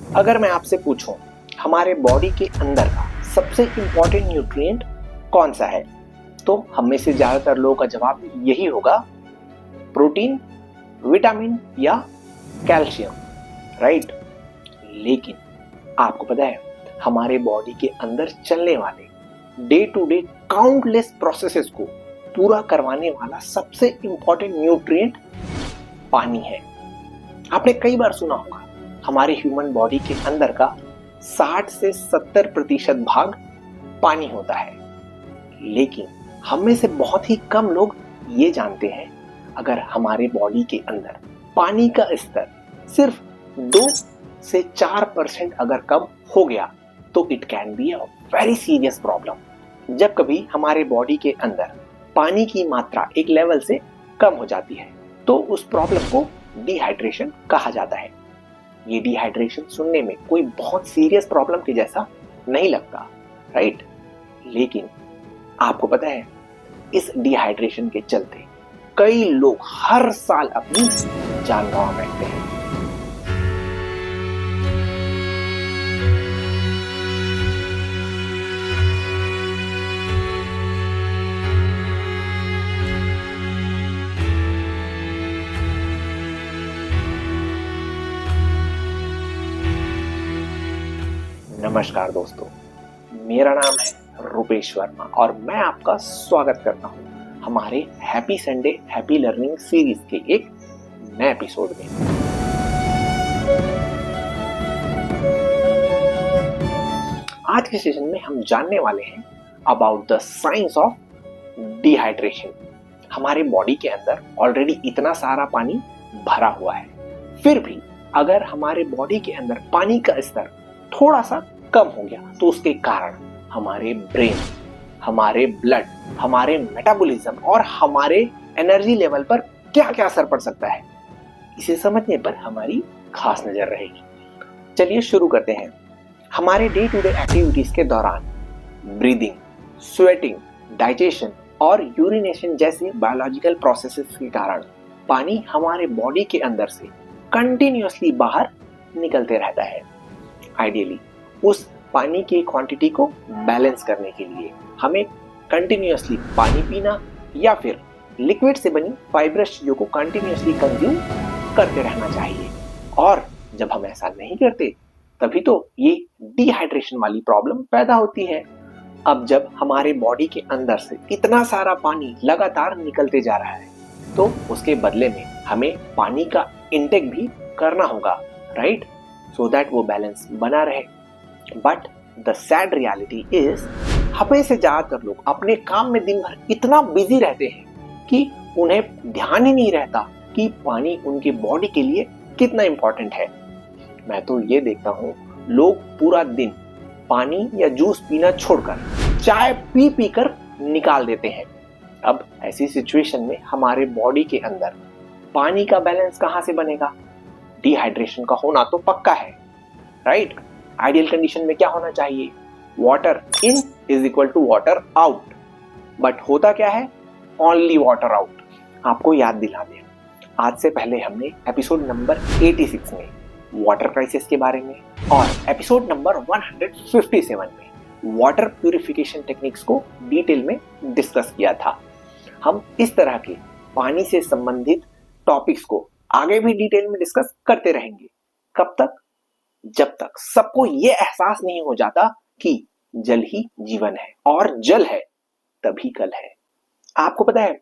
अगर मैं आपसे पूछूं हमारे बॉडी के अंदर का सबसे इंपॉर्टेंट न्यूट्रिएंट कौन सा है, तो हम में से ज्यादातर लोगों का जवाब यही होगा, प्रोटीन, विटामिन या कैल्शियम, राइट। लेकिन आपको पता है हमारे बॉडी के अंदर चलने वाले day to day countless processes को पूरा करवाने वाला सबसे इंपॉर्टेंट न्यूट्रिएंट पानी है। आपने कई बार सुना होगा हमारे ह्यूमन बॉडी के अंदर का 60 से 70% भाग पानी होता है, लेकिन हम में से बहुत ही कम लोग ये जानते हैं अगर हमारे बॉडी के अंदर पानी का स्तर सिर्फ 2 से 4% अगर कम हो गया तो it can be a very serious problem. जब कभी हमारे बॉडी के अंदर पानी की मात्रा एक लेवल से कम हो जाती है तो उस प्रॉब्लम को डिहाइड्रेशन कहा जाता है। ये डिहाइड्रेशन सुनने में कोई बहुत सीरियस प्रॉब्लम के जैसा नहीं लगता, राइट। लेकिन आपको पता है इस डिहाइड्रेशन के चलते कई लोग हर साल अपनी जान गंवा बैठते हैं। नमस्कार दोस्तों, मेरा नाम है रुपेश वर्मा और मैं आपका स्वागत करता हूं हमारे happy Sunday happy learning series के एक नए एपिसोड में। आज के सेशन में हम जानने वाले हैं about the science of dehydration. हमारे बॉडी के अंदर ऑलरेडी इतना सारा पानी भरा हुआ है, फिर भी अगर हमारे बॉडी के अंदर पानी का स्तर थोड़ा सा कम हो गया तो उसके कारण हमारे ब्रेन, हमारे ब्लड, हमारे मेटाबॉलिज्म और हमारे एनर्जी लेवल पर क्या क्या असर पड़ सकता है, इसे समझने पर हमारी खास नजर रहेगी। चलिए शुरू करते हैं। हमारे डे टू डे एक्टिविटीज के दौरान ब्रीदिंग, स्वेटिंग, डाइजेशन और यूरिनेशन जैसे बायोलॉजिकल प्रोसेसेस के कारण पानी हमारे बॉडी के अंदर से कंटिन्यूअसली बाहर निकलते रहता है। आइडियली उस पानी की क्वांटिटी को बैलेंस करने के लिए हमें कंटिन्यूअसली पानी पीना या फिर लिक्विड से बनी फाइब्रस चीजों को कंटिन्यूअसली कंज्यूम करते रहना चाहिए। और जब हम ऐसा नहीं करते तभी तो ये डिहाइड्रेशन वाली प्रॉब्लम पैदा होती है। अब जब हमारे बॉडी के अंदर से इतना सारा पानी लगातार निकलते जा रहा है तो उसके बदले में हमें पानी का इंटेक भी करना होगा, राइट, सो दैट वो बैलेंस बना रहे। But the sad reality is हमें से ज्यादातर लोग अपने काम में दिन भर इतना बिजी रहते हैं कि उन्हें ध्यान ही नहीं रहता कि पानी उनकी बॉडी के लिए कितना इंपॉर्टेंट है। मैं तो ये देखता हूँ लोग पूरा दिन पानी या जूस पीना छोड़कर चाय पी पी कर निकाल देते हैं। अब ऐसी सिचुएशन में हमारे बॉडी के अंदर पानी का बैलेंस कहाँ से बनेगा? डिहाइड्रेशन का होना तो पक्का है, राइट। आइडियल कंडीशन में क्या होना चाहिए? Water in is equal to water out, but होता क्या है? Only water out. आपको याद दिला दें, आज से पहले हमने एपिसोड नंबर 86 में वाटर क्राइसिस के बारे में और एपिसोड नंबर 157 में वाटर प्यूरिफिकेशन टेक्निक्स को डिटेल में डिस्कस किया था। हम इस तरह के पानी से संबंधित टॉपिक्स को आगे भी डिटेल में डिस्कस करते रहेंगे। कब तक? जब तक सबको ये एहसास नहीं हो जाता कि जल ही जीवन है और जल है तभी कल है। आपको पता है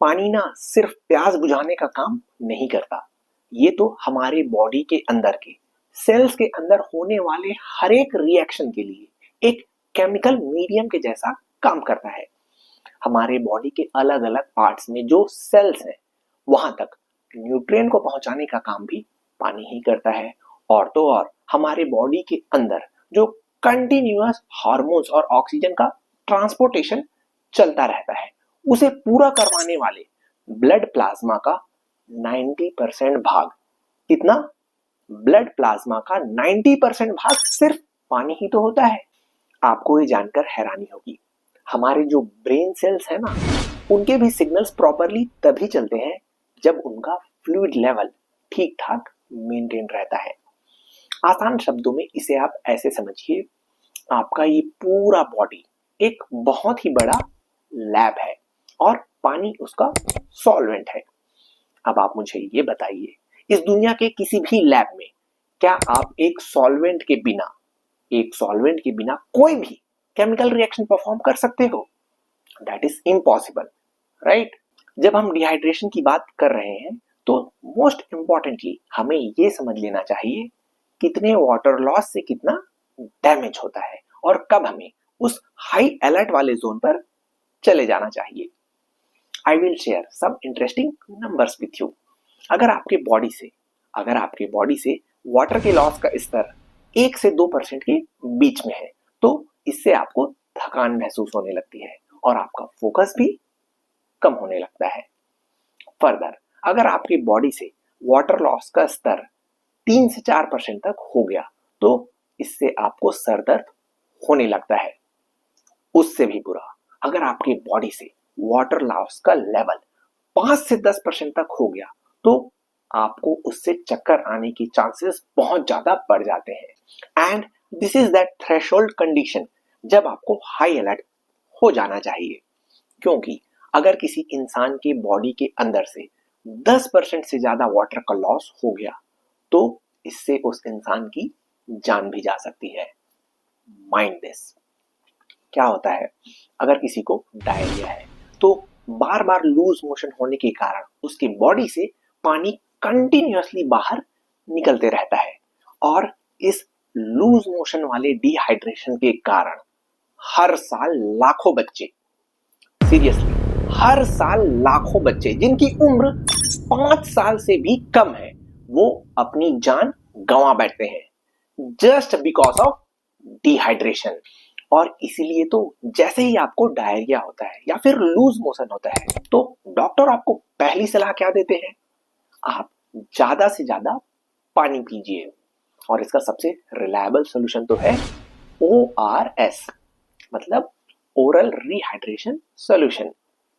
पानी ना सिर्फ प्यास बुझाने का काम नहीं करता, ये तो हमारे बॉडी के अंदर के सेल्स के अंदर होने वाले हर एक रिएक्शन के लिए एक केमिकल मीडियम के जैसा काम करता है। हमारे बॉडी के अलग अलग पार्ट्स में जो सेल्स हैं वहां तक न्यूट्रिएंट को पहुंचाने का काम भी पानी ही करता है। और तो और हमारे बॉडी के अंदर जो कंटिन्यूअस हार्मोन्स और ऑक्सीजन का ट्रांसपोर्टेशन चलता रहता है उसे पूरा करवाने वाले ब्लड प्लाज्मा का 90% भाग, कितना? ब्लड प्लाज्मा का 90% भाग सिर्फ पानी ही तो होता है। आपको ये जानकर हैरानी होगी, हमारे जो ब्रेन सेल्स है ना उनके भी सिग्नल्स प्रॉपरली तभी चलते हैं जब उनका फ्लूइड लेवल ठीक ठाक मेंटेन रहता है। आसान शब्दों में इसे आप ऐसे समझिए, आपका ये पूरा बॉडी एक बहुत ही बड़ा लैब है और पानी उसका सॉल्वेंट है। अब आप मुझे ये बताइए, इस दुनिया के किसी भी लैब में क्या आप एक सॉल्वेंट के बिना कोई भी केमिकल रिएक्शन परफॉर्म कर सकते हो? That is impossible, right? जब हम डिहाइड्रेशन की बात कर रहे हैं तो मोस्ट इंपॉर्टेंटली हमें ये समझ लेना चाहिए कितने वाटर लॉस से कितना डैमेज होता है और कब हमें उस हाई अलर्ट वाले जोन पर चले जाना चाहिए। I will share some interesting numbers with you. अगर आपके बॉडी से वाटर के लॉस का स्तर 1 से 2% के बीच में है तो इससे आपको थकान महसूस होने लगती है और आपका फोकस भी कम होने लगता है। फर्दर, अगर आपकी बॉडी से वाटर लॉस का स्तर 3 से 4% तक हो गया तो इससे आपको सर दर्द होने लगता है। उससे भी बुरा, अगर आपकी बॉडी से वाटर लॉस का लेवल 5 से 10% तक हो गया तो आपको उससे चक्कर आने की चांसेस बहुत ज्यादा बढ़ जाते हैं। And this is that threshold condition जब आपको हाई अलर्ट हो जाना चाहिए, क्योंकि अगर किसी इंसान के बॉडी के अंदर से 10% से ज्यादा वाटर का लॉस हो गया तो इससे उस इंसान की जान भी जा सकती है। Mind this. क्या होता है, अगर किसी को डायरिया है तो बार बार लूज मोशन होने के कारण उसकी बॉडी से पानी कंटिन्यूअसली बाहर निकलते रहता है और इस लूज मोशन वाले डिहाइड्रेशन के कारण हर साल लाखों बच्चे, सीरियसली हर साल लाखों बच्चे जिनकी उम्र 5 साल से भी कम है वो अपनी जान गंवा बैठते हैं जस्ट बिकॉज ऑफ डिहाइड्रेशन। और इसीलिए तो जैसे ही आपको डायरिया होता है या फिर लूज मोशन होता है तो डॉक्टर आपको पहली सलाह क्या देते हैं? आप ज्यादा से ज्यादा पानी पीजिए और इसका सबसे रिलायबल सोल्यूशन तो है ORS, मतलब ओरल रिहाइड्रेशन सॉल्यूशन,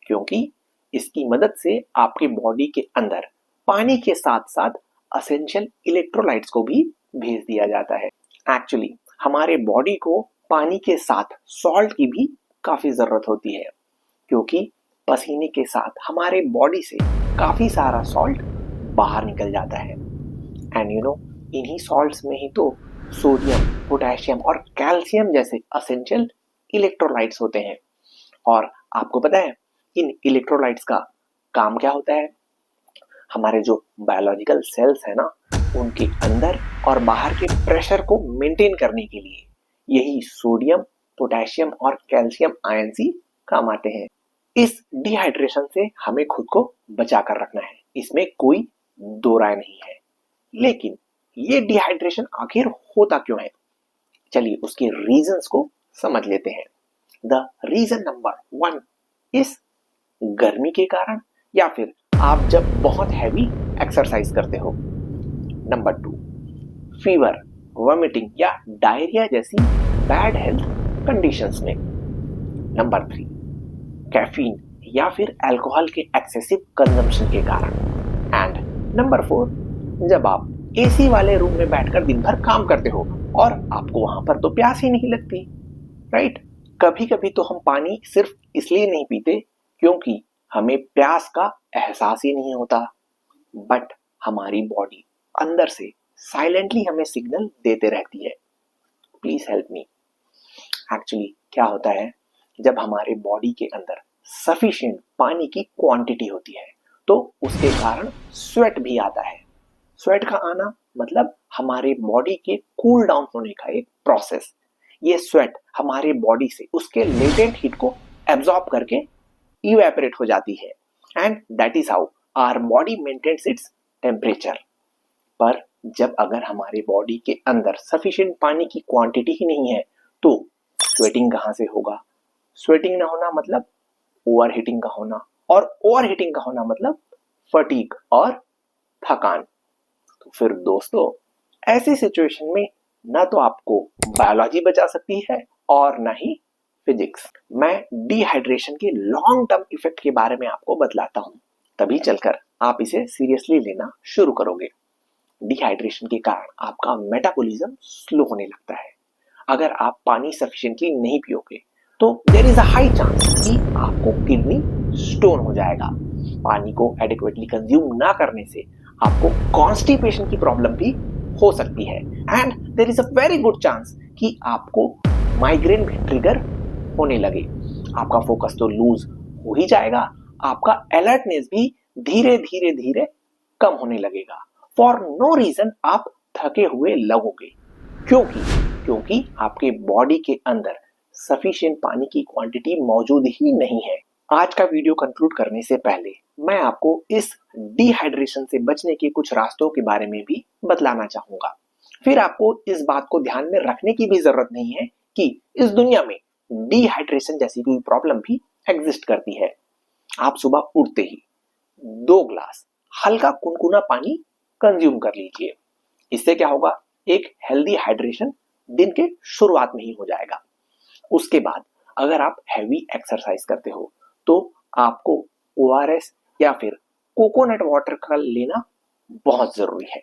क्योंकि इसकी मदद से आपके बॉडी के अंदर पानी के साथ साथ एसेंशियल इलेक्ट्रोलाइट्स को भी भेज दिया जाता है। एक्चुअली हमारे बॉडी को पानी के साथ सॉल्ट की भी काफी जरूरत होती है, क्योंकि पसीने के साथ हमारे बॉडी से काफी सारा सॉल्ट बाहर निकल जाता है। एंड इन्हीं सॉल्ट्स में ही तो सोडियम, पोटेशियम और कैल्शियम जैसे एसेंशियल इलेक्ट्रोलाइट्स होते हैं। और आपको पता है इन इलेक्ट्रोलाइट्स का काम क्या होता है? हमारे जो बायोलॉजिकल सेल्स है ना, उनके अंदर और बाहर के प्रेशर को मेंटेन करने के लिए यही सोडियम, पोटेशियम और कैल्शियम आयंस ही काम आते हैं। इस डिहाइड्रेशन से हमें खुद को बचा कर रखना है, इसमें कोई दो राय नहीं है। लेकिन ये डिहाइड्रेशन आखिर होता क्यों है? चलिए उसके रीजंस को समझ लेते हैं। द रीजन नंबर 1 इस गर्मी के कारण या फिर आप जब बहुत हैवी एक्सरसाइज करते हो। नंबर 2 फीवर, वॉमिटिंग या डायरिया जैसी बैड हेल्थ कंडीशंस में। नंबर 3 कैफीन या फिर अल्कोहल के एक्सेसिव कंजम्पशन के कारण। एंड नंबर 4 जब आप एसी वाले रूम में बैठकर दिन भर काम करते हो और आपको वहां पर तो प्यास ही नहीं लगती, राइट? कभी कभी तो हम पानी सिर्फ इसलिए नहीं पीते क्योंकि हमें प्यास का एहसास ही नहीं होता, बट हमारी बॉडी अंदर से साइलेंटली हमें सिग्नल देते रहती है। Please help me. एक्चुअली क्या होता है, जब हमारे बॉडी के अंदर सफिशिएंट पानी की क्वांटिटी होती है तो उसके कारण स्वेट भी आता है। स्वेट का आना मतलब हमारे बॉडी के कूल डाउन होने का एक प्रोसेस। ये स्वेट हमारे बॉडी से उसके लेटेंट हीट को एब्जॉर्ब करके इवेपोरेट हो जाती है and that is how our body maintains its temperature. पर जब अगर हमारे बॉडी के अंदर सफिशिएंट पानी की क्वांटिटी ही नहीं है तो स्वेटिंग कहाँ से होगा? स्वेटिंग ना होना मतलब ओवर हीटिंग का होना, और ओवर हीटिंग का होना मतलब फटीग और थकान। तो फिर दोस्तों ऐसी सिचुएशन में ना तो आपको बायोलॉजी बचा सकती है और ना ही फिजिक्स। मैं डिहाइड्रेशन के लॉन्ग टर्म इफेक्ट के बारे में आपको बतलाता हूं, तभी चलकर आप इसे सीरियसली लेना शुरू करोगे। डिहाइड्रेशन के कारण आपका मेटाबॉलिज्म स्लो होने लगता है। अगर आप पानी सफिशिएंटली नहीं पियोगे तो there is a high chance कि आपको किडनी स्टोन हो जाएगा। पानी को एडिक्वेटली कंज्यूम ना करने से आपको कॉन्स्टिपेशन की प्रॉब्लम भी हो सकती है and there is a very good chance कि आपको माइग्रेन भी ट्रिगर होने लगे। आपका फोकस तो लूज हो ही जाएगा, आपका अलर्टनेस भी धीरे धीरे धीरे कम होने लगेगा। फॉर नो रीजन आप थके हुए लगोगे, क्योंकि क्योंकि आपके बॉडी के अंदर सफिशिएंट पानी की क्वांटिटी मौजूद ही नहीं है। आज का वीडियो कंक्लूड करने से पहले मैं आपको इस डिहाइड्रेशन से बचने के कुछ रास्तों के बारे में भी बतलाना चाहूंगा। फिर आपको इस बात को ध्यान में रखने की भी जरूरत नहीं है कि इस दुनिया में डिहाइड्रेशन जैसी कोई प्रॉब्लम भी एग्जिस्ट करती है। आप सुबह उठते ही 2 ग्लास हल्का कुनकुना पानी कंज्यूम कर लीजिए। इससे क्या होगा, एक हेल्दी हाइड्रेशन दिन के शुरुआत में ही हो जाएगा। उसके बाद अगर आप हैवी एक्सरसाइज करते हो तो आपको ओआरएस या फिर कोकोनट वाटर का लेना बहुत जरूरी है।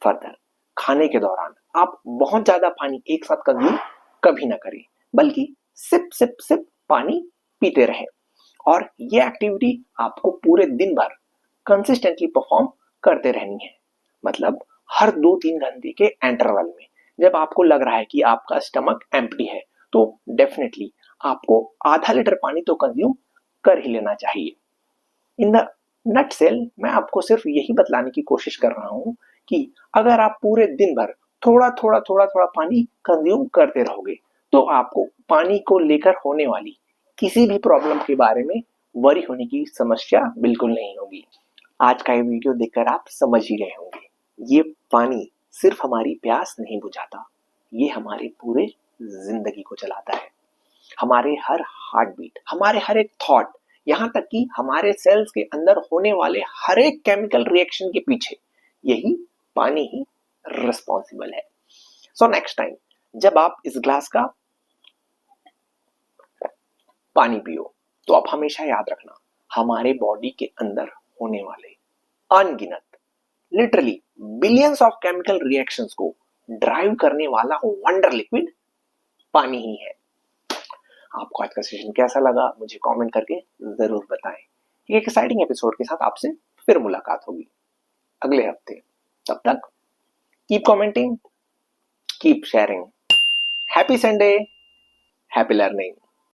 फर्दर खाने के दौरान आप बहुत ज्यादा पानी एक साथ कंज्यूम कभी ना करें, बल्कि सिप सिप सिप पानी पीते रहें। और ये एक्टिविटी आपको पूरे दिन भर कंसिस्टेंटली परफॉर्म करते रहनी है। मतलब हर 2-3 घंटे के इंटरवल में जब आपको लग रहा है कि आपका स्टमक एम्प्टी है तो डेफिनेटली आपको आधा लीटर पानी तो कंज्यूम कर ही लेना चाहिए। इन द नटसेल मैं आपको सिर्फ यही बतलाने की कोशिश कर रहा हूं कि अगर आप पूरे दिन भर थोड़ा थोड़ा थोड़ा थोड़ा पानी कंज्यूम करते रहोगे तो आपको पानी को लेकर होने वाली किसी भी प्रॉब्लम के बारे में वरी होने की समस्या बिल्कुल नहीं होगी। आज का ये वीडियो देखकर आप समझ ही गए होंगे, ये पानी सिर्फ हमारी प्यास नहीं बुझाता, ये हमारे पूरे जिंदगी को चलाता है। हमारे हर हार्ट बीट, हमारे हर एक थॉट, यहाँ तक कि हमारे सेल्स के अंदर होने वाले हर एक केमिकल रिएक्शन के पीछे यही पानी ही रिस्पॉन्सिबल है। सो नेक्स्ट टाइम जब आप इस ग्लास का पानी पियो तो आप हमेशा याद रखना, हमारे बॉडी के अंदर होने वाले अनगिनत literally billions of chemical reactions को ड्राइव करने वाला वंडर लिक्विड पानी ही है। आपको आज का सेशन कैसा लगा मुझे कमेंट करके जरूर बताएं। एक एक्साइटिंग एपिसोड के साथ आपसे फिर मुलाकात होगी अगले हफ्ते। तब तक keep commenting, keep sharing. Happy Sunday, happy learning.